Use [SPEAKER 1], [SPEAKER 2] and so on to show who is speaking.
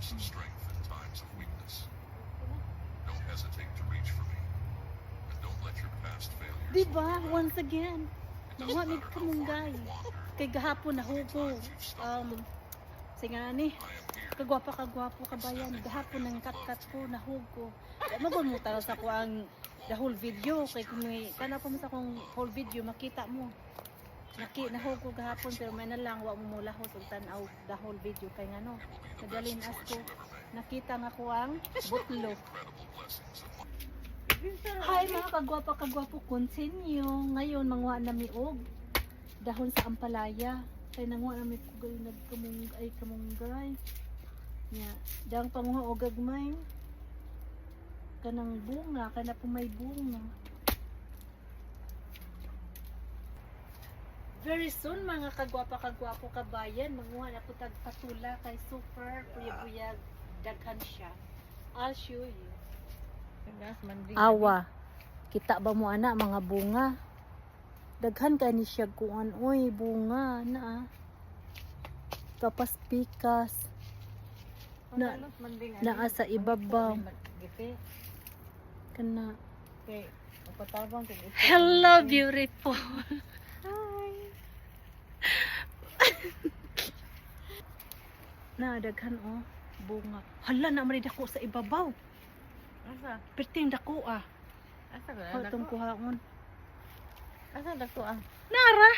[SPEAKER 1] source of strength in times of weakness. Don't hesitate to reach for me. And don't let your past failures hold you
[SPEAKER 2] Diba?
[SPEAKER 1] back.
[SPEAKER 2] Once again.
[SPEAKER 1] It doesn't
[SPEAKER 2] Mawamig
[SPEAKER 1] matter
[SPEAKER 2] ka
[SPEAKER 1] how
[SPEAKER 2] mong
[SPEAKER 1] far
[SPEAKER 2] guy.
[SPEAKER 1] you've wandered,
[SPEAKER 2] Kay gahapon na
[SPEAKER 1] how many
[SPEAKER 2] hugo.
[SPEAKER 1] times you've stumbled.
[SPEAKER 2] Sige nga ni.
[SPEAKER 1] I am here.
[SPEAKER 2] Kagwapa ka bayan. Gahapon ng kat-kat ko na hugo. Magun mo taro sa ko ang the whole video. Kay kung may kana pa mo sa kong whole video makita mo. Nahugo gahapon pero may na lang wa mo mula ho ug tan-aw the whole video kay ngano. Nadalin as ko nakita nga ko ang butlo.
[SPEAKER 1] Incredible blessings of my
[SPEAKER 2] Hi mga kagwapa continue. Ngayon mangwa na mi og dahon sa ampalaya. Kay nangwa na mi kugay kamunggay. Nya, dang panguha og gagmay. Kanang bunga, kana po may bunga. Very soon mga kagwapa kabayan, manguha na po tag patula kay super buyag daghan siya. I'll show you. Awa. Kita ba mo ana mga bunga? Daghan ka ni siya kuan oy bunga na. Kapas pikas. Naa sa ibabaw. Kana. Hello beautiful. Na daghan oh bunga. Hala na man dako sa ibabaw.
[SPEAKER 3] Asa?
[SPEAKER 2] Perting dako ah.
[SPEAKER 3] Asa ka?
[SPEAKER 2] Hatong kuhaon.
[SPEAKER 3] Asa dako ah?
[SPEAKER 2] Nara.